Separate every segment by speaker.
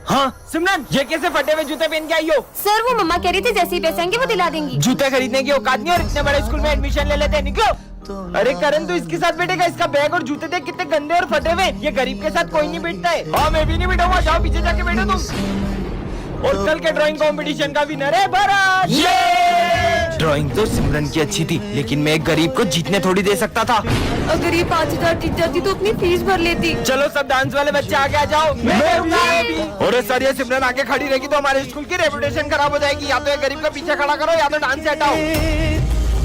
Speaker 1: हाँ सिमरन, ये कैसे फटे हुए जूते पहन के आई हो?
Speaker 2: सर वो मम्मा कह रही थी जैसे ही पैसे आएंगे वो दिला देंगी।
Speaker 1: जूते खरीदने की औकात नहीं और इतने बड़े स्कूल में एडमिशन ले लेते हैं, निकलो। अरे करण तू इसके साथ बैठेगा? इसका बैग और जूते देख कितने गंदे और फटे हुए। ये गरीब के साथ कोई नहीं बैठता है। हाँ मैं भी नहीं बैठूंगा, जाओ पीछे जाके बैठो तुम। और कल के ड्राइंग कंपटीशन का विनर है भरत। ड्राइंग तो सिमरन की अच्छी थी, लेकिन मैं एक गरीब को जीतने थोड़ी दे सकता था।
Speaker 2: अगर ये 5,000 जीत जाती तो अपनी फीस भर लेती।
Speaker 1: चलो सब डांस वाले बच्चे आगे आ जाओ। और सर ये सिमरन आगे खड़ी रहेगी तो हमारे स्कूल की रेपुटेशन खराब हो जाएगी। या तो ये गरीब का पीछे खड़ा करो या तो डांस से हटाओ।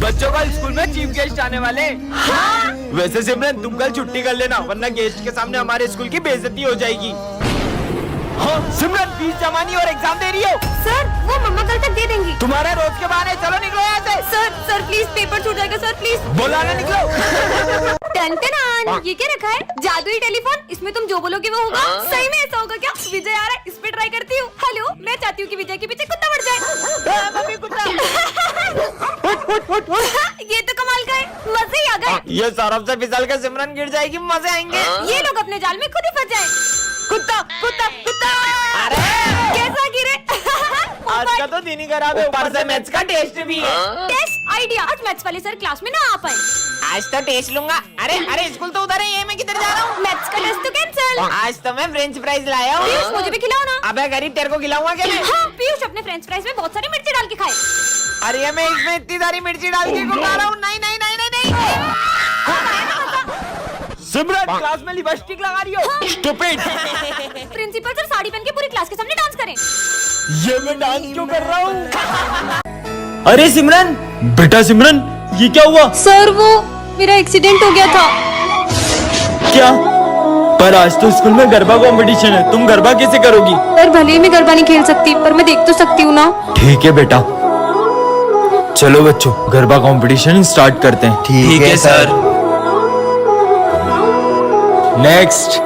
Speaker 1: बच्चों का स्कूल में चीफ गेस्ट आने वाले। हाँ? वैसे सिमरन तुम कल छुट्टी कर लेना, वरना गेस्ट के सामने हमारे स्कूल की बेइज्जती हो जाएगी। हाँ सिमरन फीस जमा नहीं और एग्जाम दे रही हो?
Speaker 2: सर वो मम्मा कल तक दे देंगी।
Speaker 1: तुम्हारे रोज के बहाने, चलो निकलो यहाँ से।
Speaker 2: सर प्लीज पेपर छूट जाएगा सर प्लीज।
Speaker 1: बोला ना निकलो।
Speaker 2: टन ये क्या रखा है? जादुई टेलीफोन, इसमें तुम जो बोलोगे वो होगा। सही में ऐसा होगा क्या? विजय आ रहा है, इस पे ट्राई करती हूँ। हेलो, मैं चाहती हूँ कि विजय के पीछे कुत्ता बढ़ जाए।
Speaker 1: मम्मी कुत्ता।
Speaker 2: ये तो कमाल का है, मजे ही आ गए।
Speaker 1: ये सरफ से फिसल के सिमरन गिर जाएगी, मजे आएंगे।
Speaker 2: ये लोग अपने जाल में खुद ही फंस जाए।
Speaker 1: कुत्ता कुत्ता कुत्ता। अरे
Speaker 2: कैसा गिरे?
Speaker 1: आज का तो दिन ही खराब है, ऊपर से मैथ्स का टेस्ट भी है।
Speaker 2: टेस्ट आइडिया, आज मैथ्स वाले सर क्लास में ना आ पाए।
Speaker 1: आज तो टेस्ट लूंगा। अरे अरे स्कूल तो उधर है, ये मैं किधर जा रहा हूँ?
Speaker 2: मैथ्स का टेस्ट तो कैंसिल।
Speaker 1: आज तो मैं फ्रेंच फ्राइज लाया हूँ।
Speaker 2: पीयूष मुझे भी खिलाओ ना।
Speaker 1: अबे गरीब तेरे को खिलाऊंगा क्या मैं?
Speaker 2: हाँ, पीयूष अपने फ्रेंच फ्राइज में बहुत सारी मिर्ची डाल के खाए।
Speaker 1: अरे मैं इसमें इतनी सारी मिर्ची डाल के खा रहा हूँ। नहीं नहीं नहीं नहीं नहीं। सिमरन क्लास में लिपस्टिक लगा रही हो। स्टूपिड।
Speaker 2: प्रिंसिपल सर साड़ी पहन के पूरी क्लास के सामने डांस करें।
Speaker 1: ये मैं डांस क्यों कर रहा हूँ? अरे सिमरन, बेटा सिमरन, ये क्या हुआ?
Speaker 2: सर वो मेरा एक्सीडेंट हो गया था।
Speaker 1: क्या? पर आज तो स्कूल में गरबा कंपटीशन है, तुम गरबा कैसे करोगी?
Speaker 2: सर भले ही मैं गरबा नहीं खेल सकती, पर मैं देख तो सकती हूँ ना।
Speaker 1: ठीक है बेटा, चलो बच्चों गरबा कंपटीशन स्टार्ट करते हैं।
Speaker 3: ठीक है सर।
Speaker 1: नेक्स्ट।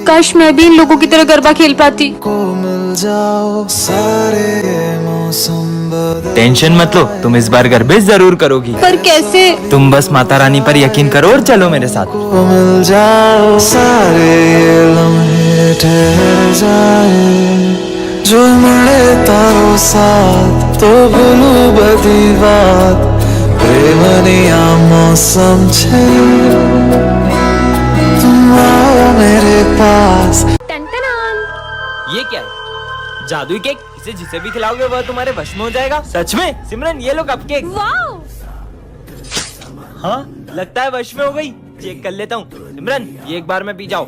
Speaker 2: काश मैं भी इन लोगों की तरह गरबा खेल पाती।
Speaker 3: को मिल जाओ सारे मौसम बदल।
Speaker 1: टेंशन मत लो, तुम इस बार गरबे जरूर करोगी।
Speaker 2: पर कैसे?
Speaker 1: तुम बस माता रानी पर यकीन करो और चलो मेरे साथ।
Speaker 3: को मिल जाओ सारे लम्हे ठहर जाए, जो मिले तारो साथ तो भूलू बदी बात, प्रेमनिया मौसम छे तुम आओ मेरे पास।
Speaker 1: ये क्या है? जादुई केक? इसे जिसे भी खिलाओगे वह तुम्हारे वश में हो जाएगा। सच में? सिमरन ये लो कप केक।
Speaker 2: वाओ!
Speaker 1: हाँ लगता है वश में हो गई। चेक कर लेता हूँ। सिमरन ये एक बार में पी जाओ।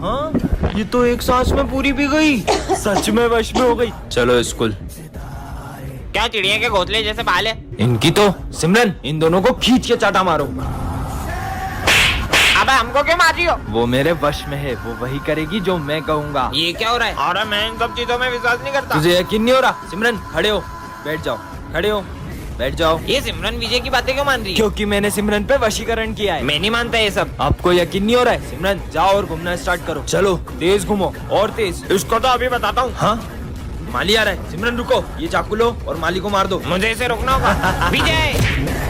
Speaker 1: हाँ ये तो एक सांस में पूरी पी गई। सच में वश में हो गई। चलो स्कूल। क्या चिड़िया के घोंसले जैसे बाल है इनकी तो। सिमरन इन दोनों को खींच के चाटा मारो। अबे हमको क्यों मार रही हो? वो मेरे वश में है, वो वही करेगी जो मैं कहूँगा। ये क्या हो रहा है? अरे मैं इन सब चीजों में विश्वास नहीं करता। तुझे यकीन नहीं हो रहा? सिमरन खड़े हो, बैठ जाओ। खड़े हो, बैठ जाओ। ये सिमरन विजय की बातें क्यों मान रही है? क्योंकि मैंने सिमरन पे वशीकरण किया है। मैं नहीं मानता ये सब। आपको यकीन नहीं हो रहा है? सिमरन जाओ और घूमना स्टार्ट करो। चलो तेज घूमो और तेज। इसको तो अभी बताता हूँ। हाँ माली आ रहा है। सिमरन रुको, ये चाकू लो और माली को मार दो। मुझे इसे रोकना होगा। विजय।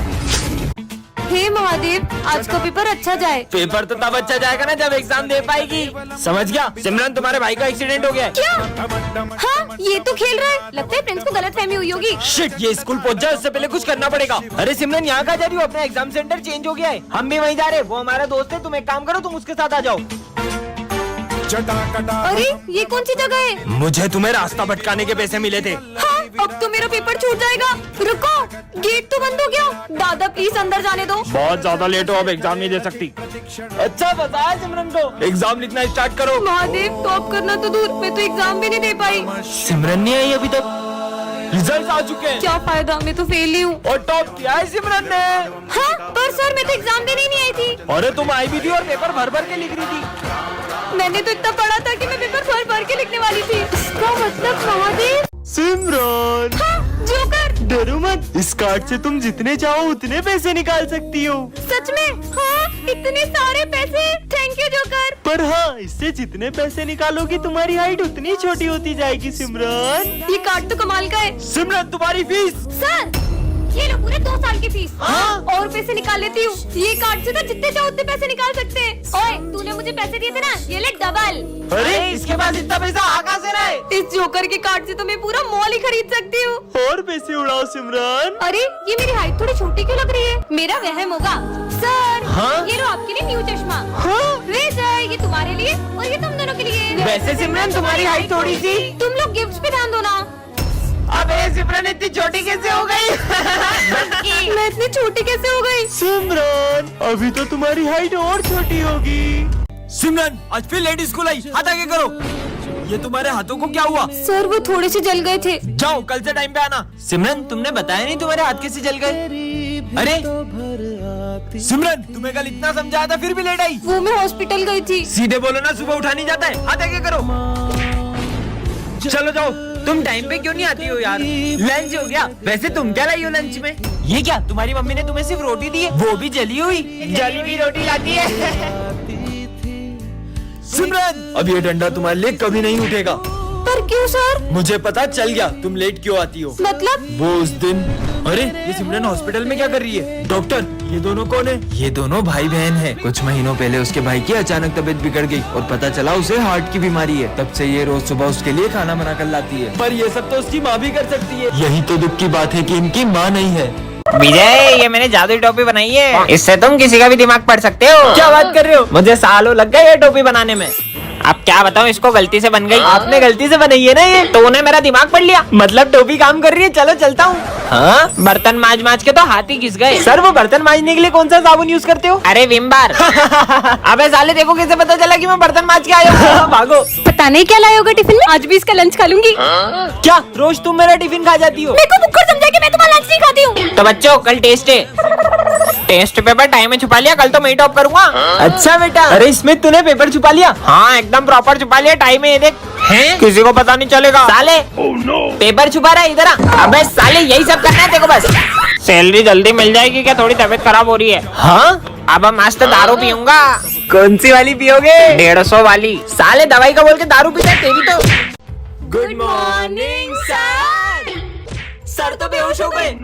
Speaker 2: हे महादेव, आज का पेपर अच्छा जाए।
Speaker 1: पेपर तो तब अच्छा जाएगा ना जब एग्जाम दे पाएगी। समझ गया? सिमरन तुम्हारे भाई का एक्सीडेंट हो गया है।
Speaker 2: क्या? हाँ ये तो खेल रहा है, लगता है प्रिंस को गलतफहमी हुई होगी।
Speaker 1: शिट, ये स्कूल पहुंच जाए उससे पहले कुछ करना पड़ेगा। अरे सिमरन यहाँ कहाँ जा रही हो? अपना एग्जाम सेंटर चेंज हो गया है। हम भी वहीं जा रहे हैं। वो हमारा दोस्त है, तुम एक काम करो, तुम उसके साथ आ जाओ।
Speaker 2: अरे ये कौन सी जगह है?
Speaker 1: मुझे तुम्हें रास्ता भटकाने के पैसे मिले थे।
Speaker 2: हाँ, अब तो मेरा पेपर छूट जाएगा। रुको, गेट तो बंद हो गया। दादा प्लीज अंदर जाने दो।
Speaker 1: बहुत ज्यादा लेट हो, अब एग्जाम नहीं दे सकती। अच्छा बताया सिमरन को, एग्जाम लिखना स्टार्ट करो।
Speaker 2: महादेव टॉप करना तो दूर, मैं तो एग्जाम भी नहीं दे पाई।
Speaker 1: सिमरन नहीं आई अभी तक। रिजल्ट आ चुके हैं।
Speaker 2: क्या फायदा, मैं तो फेल ही हूँ।
Speaker 1: और टॉप किया है सिमरन ने।
Speaker 2: हाँ पर सर मैं तो एग्जाम देने ही नहीं आई थी।
Speaker 1: अरे तुम आई भी थी और पेपर भर भर के लिख रही थी।
Speaker 2: मैंने तो इतना पढ़ा था कि मैं पेपर भर भर के लिखने वाली थी। इसका मतलब महादेव।
Speaker 1: सिमरन
Speaker 2: हाँ, जोकर।
Speaker 1: डरो मत, इस कार्ड से तुम जितने चाहो उतने पैसे निकाल सकती हो।
Speaker 2: सच में? हाँ इतने सारे पैसे, थैंक यू जोकर।
Speaker 1: पर हाँ इससे जितने पैसे निकालोगी तुम्हारी हाइट उतनी छोटी होती जाएगी सिमरन।
Speaker 2: ये कार्ड तो कमाल का है।
Speaker 1: सिमरन तुम्हारी फीस।
Speaker 2: सर ये लो पूरे 2 साल की फीस। और पैसे निकाल लेती हूँ, ये कार्ड से तो जितने चाहो उतने पैसे निकाल सकते हैं। ओए तूने मुझे पैसे दिए थे ना, ये ले डबल।
Speaker 1: अरे इसके पास इतना पैसा आ कहाँ से रहा है?
Speaker 2: इस जोकर के कार्ड से तो मैं पूरा मॉल ही खरीद सकती हूँ।
Speaker 1: और पैसे उड़ाओ सिमरन।
Speaker 2: अरे ये मेरी हाइट थोड़ी छोटी क्यों लग रही है? मेरा वहम होगा। सर
Speaker 1: हाँ?
Speaker 2: ये लो आपके लिए न्यू चश्मा। वे सर ये तुम्हारे लिए और ये तुम दोनों के लिए।
Speaker 1: वैसे सिमरन तुम्हारी हाइट थोड़ी सी।
Speaker 2: तुम लोग गिफ्ट्स पे ध्यान दो ना।
Speaker 1: अबे सिमरन इतनी छोटी कैसे हो गई?
Speaker 2: मैं इतनी छोटी कैसे हो गई?
Speaker 1: सिमरन अभी तो तुम्हारी हाइट और छोटी होगी। सिमरन आज फिर लेट स्कूल आई, हाथ आगे करो। ये तुम्हारे हाथों को क्या हुआ?
Speaker 2: सर वो थोड़े से जल गए थे।
Speaker 1: जाओ कल से टाइम पे आना। सिमरन तुमने बताया नहीं तुम्हारे हाथ कैसे जल गए? अरे सिमरन तुम्हें कल इतना समझाया था फिर भी लेट आई।
Speaker 2: वो मैं हॉस्पिटल गई थी।
Speaker 1: सीधे बोलो ना, सुबह उठा नहीं जाता है। हाथ आगे करो। चलो जाओ। तुम टाइम पे क्यों नहीं आती हो यार? लंच हो गया। वैसे तुम क्या लाई हो लंच में? ये क्या तुम्हारी मम्मी ने तुम्हें सिर्फ रोटी दी है, वो भी जली हुई? जली हुई रोटी लाती है। सिमरन अब ये डंडा तुम्हारे लिए कभी नहीं उठेगा।
Speaker 2: पर क्यों सर?
Speaker 1: मुझे पता चल गया तुम लेट क्यों आती हो।
Speaker 2: मतलब?
Speaker 1: वो उस दिन। अरे ये सिमरन हॉस्पिटल में क्या कर रही है? डॉक्टर ये दोनों कौन है? ये दोनों भाई बहन हैं। कुछ महीनों पहले उसके भाई की अचानक तबीयत बिगड़ गई और पता चला उसे हार्ट की बीमारी है। तब से ये रोज सुबह उसके लिए खाना बना कर लाती है। पर ये सब तो उसकी माँ भी कर सकती है। यही तो दुख की बात है कि इनकी माँ नहीं है।
Speaker 4: विजय ये मैंने जादुई टोपी बनाई है, इससे तुम किसी का भी दिमाग पढ़ सकते हो।
Speaker 1: क्या बात कर रहे हो? मुझे सालों लग गए ये टोपी बनाने में।
Speaker 4: अब क्या बताऊं, इसको गलती से बन गई।
Speaker 1: आपने गलती से बनाई है ना ये?
Speaker 4: तो उन्हें मेरा दिमाग पढ़ लिया।
Speaker 1: मतलब टोपी काम कर रही है। चलो चलता हूँ।
Speaker 4: हाँ बर्तन माज माज के तो हाथ ही घिस गए।
Speaker 1: सर वो बर्तन मांजने के लिए कौन सा साबुन यूज करते हो?
Speaker 4: अरे विम बार।
Speaker 1: अबे साले देखो कैसे पता चला कि मैं बर्तन मांज के आया हूँ। भागो।
Speaker 2: पता नहीं क्या लाए होगा टिफिन में, आज भी इसका लंच खा लूंगी।
Speaker 1: क्या रोज तुम मेरा टिफिन खा जाती हो?
Speaker 2: मेरे को मुक्कर समझा कि मैं तुम्हारा लंच नहीं खाती हूँ।
Speaker 4: तो बच्चों कल टेस्ट है, टेस्ट पेपर टाइम में छुपा लिया, कल तो मैं टॉप करूंगा।
Speaker 1: अच्छा बेटा। अरे इसमें तूने पेपर छुपा लिया?
Speaker 4: हाँ एकदम प्रॉपर छुपा लिया, टाइम में ये देख। हैं? किसी को पता नहीं चलेगा। साले पेपर छुपा रहा है इधर आ। अबे साले यही सब करना है देखो बस। सैलरी जल्दी मिल जाएगी क्या? थोड़ी तबीयत खराब हो रही है।
Speaker 1: हाँ
Speaker 4: अब मस्त दारू पीऊंगा।
Speaker 1: कौन सी वाली पियोगे?
Speaker 4: 150 वाली। साले दवाई का बोल के दारू पीता है तेरी तो।
Speaker 1: Good morning sir. सर तो बेहोश हो गए।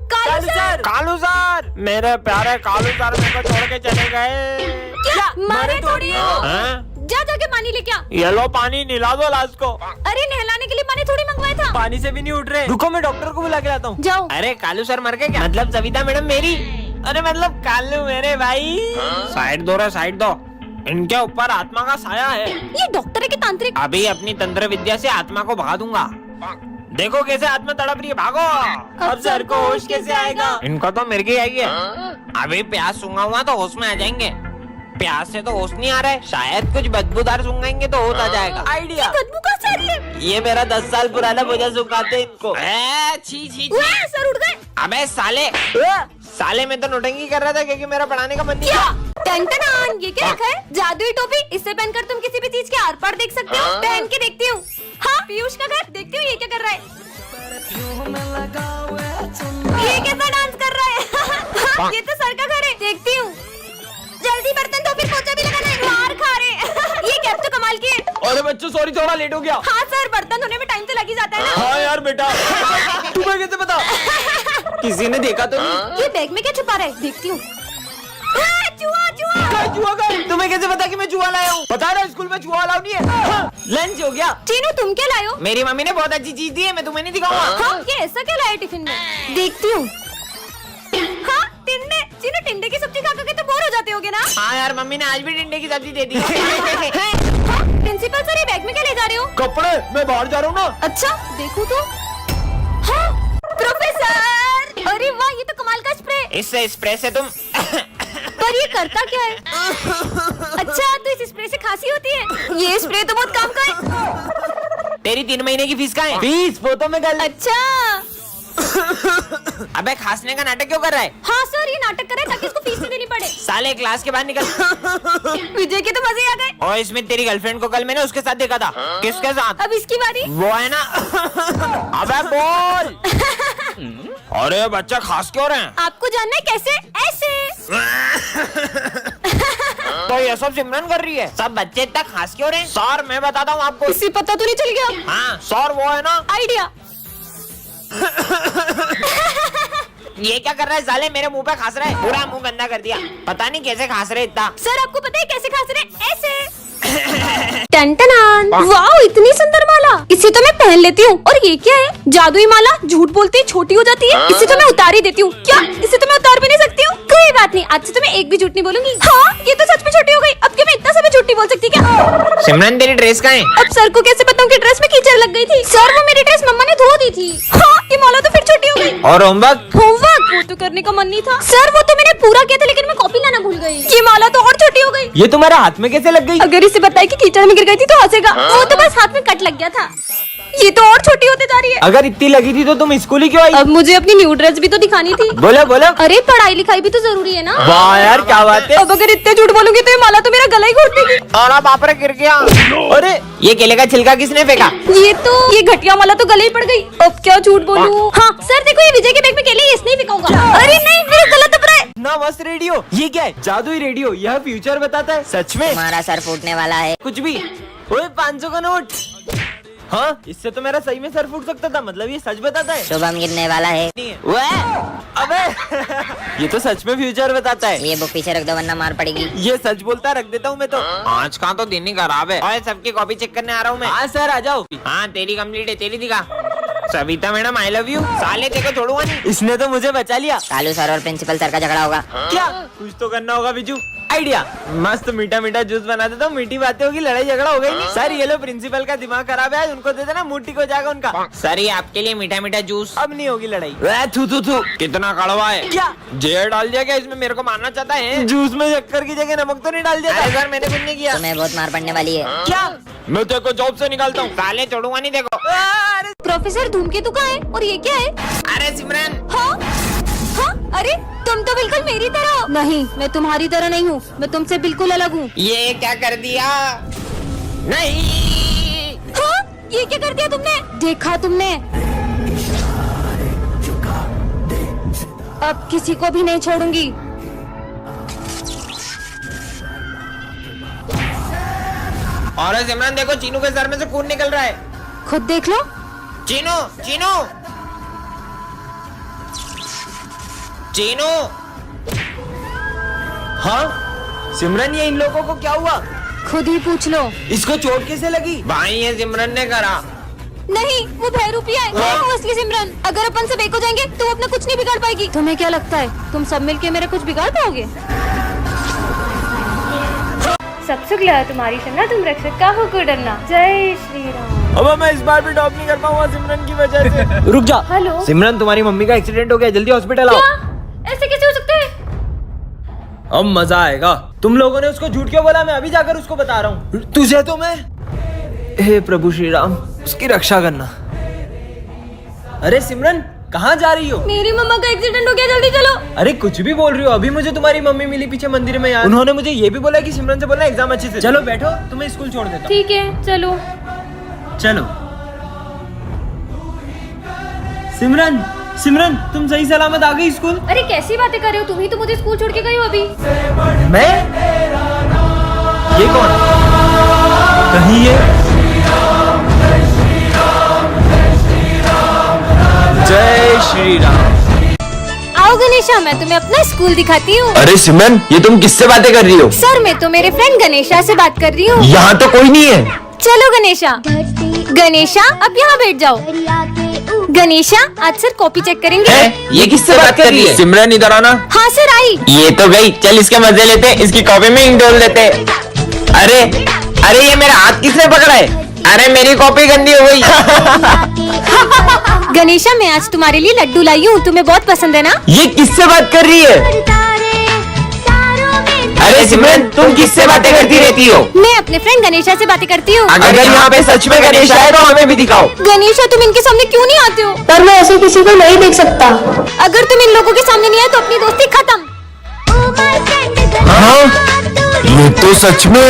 Speaker 2: कालू सर।
Speaker 4: कालू सर मेरे प्यारे कालू सर मेरे को छोड़ के चले गए।
Speaker 2: क्या मारे थोड़ी है वो?
Speaker 4: हैं?
Speaker 2: जा जाके पानी लेके आ।
Speaker 4: ये लो पानी निला दो लाश को।
Speaker 2: अरे नहलाने के लिए पानी थोड़ी मंगवाया था।
Speaker 1: पानी से भी नहीं उठ रहे। रुको मैं डॉक्टर को बुला के लाता हूँ।
Speaker 2: जाओ।
Speaker 4: अरे कालू सर मर गए क्या? मतलब सविता मैडम मेरी।
Speaker 1: अरे मतलब कालू मेरे भाई।
Speaker 4: साइड दो रे साइड दो, इनके ऊपर आत्मा का साया है।
Speaker 2: ये डॉक्टर है कि तांत्रिक?
Speaker 4: अभी अपनी तंत्र विद्या से आत्मा को भगा दूंगा। देखो कैसे आत्मा तड़प रही है, भागो।
Speaker 1: अब सर को होश कैसे आएगा?
Speaker 4: इनको तो मिर्गी आई है। अभी प्यास सूंघा हुआ तो होश में आ जाएंगे। प्यास से तो होश नहीं आ रहा है, शायद कुछ बदबूदार सूंघेंगे तो होश आ जाएगा।
Speaker 1: आइडिया।
Speaker 2: बदबू कहाँ से आ रही है?
Speaker 1: ये मेरा 10 साल पुराना भुजा सुखाते इनको।
Speaker 4: छी छी
Speaker 2: उए, सर उठ गए।
Speaker 4: अबे साले साले मैं तो नोटंकी कर रहा था क्योंकि मेरा पढ़ाने का मन नहीं था।
Speaker 2: टन ये क्या रखा है? जादुई टोपी, इससे पहनकर तुम किसी भी चीज के आर पार देख सकते हो। पहन के देखती हूँ। हाँ पीयूष का घर, देखती हूँ ये क्या कर रहा है। ये कैसा डांस कर रहा है? ये तो सर का घर है, देखती हूँ। जल्दी बर्तन धो फिर पोछा भी लगाना है, मार खा रहे। ये कैप तो कमाल की है।
Speaker 1: अरे बच्चों सॉरी थोड़ा लेट हो गया।
Speaker 2: हाँ सर बर्तन धोने में टाइम तो लग ही जाता है ना।
Speaker 1: हाँ यार बेटा। तुम्हें कैसे पता? किसी ने देखा तो नहीं?
Speaker 2: ये बैग में क्या छुपा रहा है? देखती हूँ। चूहा चूहा।
Speaker 1: क्या जुआ का? तुम्हें कैसे पता कि मैं जुआ लाया हूँ? पता है ना स्कूल में जुआ अलाउ नहीं है। हाँ, लंच हो गया।
Speaker 2: चीनू तुम क्या लाए हो?
Speaker 4: मेरी मम्मी ने बहुत अच्छी चीज दी है, मैं तुम्हें नहीं दिखाऊंगा।
Speaker 2: हाँ ये ऐसा क्या लाए टिफिन में? देखती हूँ। हाँ टिंडे। चीनू टिंडे की सब्जी खा के तो बोर हो जाते होगे ना?
Speaker 4: हाँ यार मम्मी ने आज भी टिंडे की सब्जी दे दी।
Speaker 2: प्रिंसिपल सर ये बैग में क्या ले जा रहे हो?
Speaker 1: कपड़े। मैं बाहर जा रहा हूँ ना।
Speaker 2: अच्छा देखो तो। हाँ प्रोफेसर। अरे वाह ये तो कमाल का स्प्रे।
Speaker 4: इससे स्प्रे से तुम
Speaker 2: पर ये करता क्या है? अच्छा तो इस स्प्रे से खांसी होती है? ये स्प्रे तो बहुत काम का है।
Speaker 4: तेरी 3 महीने की फीस कहाँ है?
Speaker 1: फीस वो तो मैं कल।
Speaker 2: अच्छा।
Speaker 4: अबे खांसने का नाटक क्यों कर रहा है?
Speaker 2: हाँ सर ये नाटक कर रहा है ताकि इसको फीस नहीं देनी पड़े।
Speaker 4: साले क्लास के बाहर निकल।
Speaker 2: विजय के तो मजे आ गए।
Speaker 4: और इसमें तेरी गर्लफ्रेंड को कल मैंने उसके साथ देखा था। किसके साथ?
Speaker 2: अब इसकी बारी।
Speaker 4: वो है ना। अबे बोल। अरे बच्चा खास क्यों रहे हैं?
Speaker 2: आपको जानना है कैसे? ऐसे।
Speaker 4: तो ये सब सिमरन कर रही है। सब बच्चे इतना खास क्यों रहे हैं? सर मैं बताता हूँ आपको।
Speaker 2: इसे पता तो नहीं चल गया?
Speaker 4: हाँ सर वो है ना।
Speaker 2: आइडिया।
Speaker 4: ये क्या कर रहा है साले, मेरे मुंह पे खास रहा है, पूरा मुंह गंदा कर दिया, पता नहीं कैसे खास रहे इतना।
Speaker 2: सर आपको पता है कैसे खास रहे? ऐसे। टन-टनान। वाओ, इतनी सुंदर माला, इसे तो मैं पहन लेती हूँ। और ये क्या है? जादुई माला, झूठ बोलती छोटी हो जाती है। इसे तो मैं उतार ही देती हूँ। क्या इसे तो मैं उतार भी नहीं सकती हूँ? कोई बात नहीं, आज से तो मैं एक भी झूठ नहीं बोलूंगी। हाँ, ये तो सच में छोटी हो गई। अब क्या मैं इतना सब झूठ नहीं बोल सकती क्या?
Speaker 4: सिमरन तेरी ड्रेस कहाँ है?
Speaker 2: अब सर को कैसे बताऊँ कि ड्रेस में कीचड़ लग गई थी? सर वो मेरी ड्रेस मम्मा ने धो दी थी। हाँ, ये माला तो फिर छोटी हो गई।
Speaker 4: और होमवर्क?
Speaker 2: होमवर्क वो तो करने का मन नहीं था सर, वो तो मैंने पूरा किया था, लेकिन मैं कॉपी लाना भूल गई। ये माला तो और छोटी हो गई।
Speaker 1: ये तुम्हारे हाथ में कैसे लग गई?
Speaker 2: अगर इसे बताए कि कीचड़ में गिर गई थी तो हंसेगा। वो तो बस हाथ में कट लग गया था। ये तो और छोटी होते जा रही है।
Speaker 1: अगर इतनी लगी थी तो तुम स्कूल ही क्यों आई?
Speaker 2: अब मुझे अपनी न्यू ड्रेस भी तो दिखानी थी।
Speaker 1: बोलो बोलो।
Speaker 2: अरे पढ़ाई लिखाई भी तो जरूरी है ना।
Speaker 1: वाह यार, क्या बात है।
Speaker 2: अब अगर इतने झूठ बोलूंगी तो ये माला तो मेरा गला ही घोट देगी।
Speaker 4: और बाप रे, गिर गया।
Speaker 1: अरे
Speaker 4: ये केले का छिलका किसने फेंका?
Speaker 2: ये घटिया माला तो गले ही पड़ गई। अब क्या झूठ बोलूं? हाँ सर देखो, ये विजय के बैग में केले, इसने ही फेंका। अरे नहीं, मेरा गला तप रहा है।
Speaker 1: ना मस्त रेडियो। ये क्या है? जादुई रेडियो। यह फ्यूचर बताता है। सच में?
Speaker 5: तुम्हारा सर फूटने वाला है।
Speaker 1: कुछ भी। ओए 500 का नोट। हाँ, इससे तो मेरा सही में सर फूट सकता था। मतलब ये सच बताता है।
Speaker 5: शुभम गिरने वाला है।
Speaker 1: अबे ये तो सच में फ्यूचर बताता है।
Speaker 5: ये बुक पीछे रख दो वरना मार पड़ेगी।
Speaker 1: ये सच बोलता है, रख देता हूँ मैं तो।
Speaker 4: आज का तो दिन ही खराब है। और सबकी कॉपी चेक करने आ रहा हूँ मैं।
Speaker 1: हाँ सर, आ जाओ।
Speaker 4: हाँ तेरी कंप्लीट है, तेरी दिखा। Savita madam I love you. साले तेरे को छोड़ूंगा नहीं।
Speaker 1: इसने तो मुझे बचा लिया।
Speaker 5: कालू सर और प्रिंसिपल सर का झगड़ा होगा।
Speaker 1: क्या? कुछ तो करना होगा बिजू। आइडिया, मस्त मीठा मीठा जूस बना देता हूँ। मीठी बातें होगी, लड़ाई झगड़ा हो गई नहीं। सर ये लो, प्रिंसिपल का दिमाग खराब है, उनको दे देना, मुट्ठी को जाएगा उनका।
Speaker 4: सर ये आपके लिए मीठा मीठा जूस।
Speaker 1: अब नहीं होगी लड़ाई। थू थू थू।
Speaker 4: कितना कड़वा है।
Speaker 1: क्या
Speaker 4: जहर डाल दिया क्या इसमें? मेरे को मारना चाहता है?
Speaker 1: जूस में शक्कर की जगह नमक तो नहीं डाल दिया?
Speaker 4: अरे सर मैंने कुछ नहीं किया।
Speaker 5: तुम्हें बहुत मार पड़ने वाली है।
Speaker 1: क्या?
Speaker 4: मैं तेरे को जॉब से निकालता हूँ। साले छोड़ूंगा नहीं देखो।
Speaker 2: प्रोफेसर धूमकेतु का है। और ये क्या है?
Speaker 4: अरे सिमरन।
Speaker 2: हाँ? हाँ? अरे तुम तो बिल्कुल मेरी तरह। नहीं, मैं तुम्हारी तरह नहीं हूँ, मैं तुमसे बिल्कुल अलग हूँ।
Speaker 4: ये क्या कर दिया? नहीं।
Speaker 2: हाँ? ये क्या कर दिया तुमने? देखा तुमने? अब किसी को भी नहीं छोड़ूंगी।
Speaker 4: और सिमरन देखो, चीनू के सर में से खून निकल रहा है।
Speaker 2: खुद देख लो।
Speaker 4: चीनू चीनू चीनू।
Speaker 1: हाँ सिमरन, ये इन लोगों को क्या हुआ?
Speaker 2: खुद ही पूछ लो।
Speaker 1: इसको चोट कैसे लगी?
Speaker 4: भाई ये सिमरन ने करा।
Speaker 2: नहीं, वो भयरूपी है। मैं हूँ असली सिमरन। अगर अपन सब एक हो जाएंगे तो वो अपना कुछ नहीं बिगाड़ पाएगी। तुम्हें क्या लगता है तुम सब मिलके मेरा कुछ बिगाड़ पाओगे? सब सुख लिया तुम्हारी शन्ना, तुम रक्षक का हो को डरना। जय श्री राम।
Speaker 1: अब मैं इस बार भी टॉप नहीं कर पाऊंगा सिमरन की वजह से। रुक जा।
Speaker 2: हेलो
Speaker 1: सिमरन, तुम्हारी मम्मी का एक्सीडेंट हो गया, जल्दी हॉस्पिटल आओ।
Speaker 2: क्या? ऐसे कैसे हो सकता है?
Speaker 1: अब मजा आएगा। तुम लोगों ने उसको झूठ क्यों बोला? मैं अभी जाकर उसको बता रहा हूँ। तुझे तो मैं, हे प्रभु श्री राम, उसकी रक्षा करना। अरे सिमरन, कहाँ जा रही हो?
Speaker 2: मेरी मम्मा का एक्सीडेंट हो गया, जल्दी चलो।
Speaker 1: अरे कुछ भी बोल रही हो? अभी मुझे तुम्हारी मम्मी मिली पीछे मंदिर में यार। उन्होंने मुझे ये भी बोला कि सिमरन से बोलना एग्जाम अच्छे से। चलो बैठो, तुम्हें स्कूल छोड़ देता हूँ।
Speaker 2: ठीक है चलो।
Speaker 1: चलो। सिमरन, सिमरन, तुम सही सलामत आ गई स्कूल?
Speaker 2: अरे कैसी बातें कर रहे हो? तुम ही तो मुझे स्कूल छोड़ के गई हो अभी।
Speaker 1: मैं? ये कौन? कहीं ये जय श्री राम।
Speaker 2: आओ गणेशा, मैं तुम्हें अपना स्कूल दिखाती हूँ।
Speaker 6: अरे सिमरन, ये तुम किससे बातें कर रही हो?
Speaker 2: सर मैं तो मेरे फ्रेंड गणेशा से बात कर रही हूँ।
Speaker 6: यहाँ तो कोई नहीं है।
Speaker 2: चलो गणेशा। गणेशा अब यहाँ बैठ जाओ। गणेशा आज सर कॉपी चेक करेंगे।
Speaker 6: ये किससे बात कर रही है? सिमरन इधर आना।
Speaker 2: हाँ सर आई।
Speaker 6: ये तो गई, चल इसके मजे लेते, इसकी कॉपी में इंक डोल देते। अरे अरे ये मेरा हाथ किसने पकड़ा है? अरे मेरी कॉपी गंदी हो गई।
Speaker 2: गणेशा मैं आज तुम्हारे लिए लड्डू लाई हूँ, तुम्हें बहुत पसंद है ना?
Speaker 6: ये किससे बात कर रही है? अरे सिमरन, तुम किससे बातें करती रहती हो?
Speaker 2: मैं अपने फ्रेंड गणेशा से बातें करती हूँ।
Speaker 6: अगर यहाँ पे सच में गणेश आए तो हमें भी दिखाओ।
Speaker 2: गणेशा तुम इनके सामने क्यों नहीं आते हो?
Speaker 7: पर मैं ऐसे किसी को नहीं देख सकता।
Speaker 2: अगर तुम इन लोगों के सामने नहीं आए तो अपनी दोस्ती खत्म।
Speaker 6: हाँ, ये तो सच में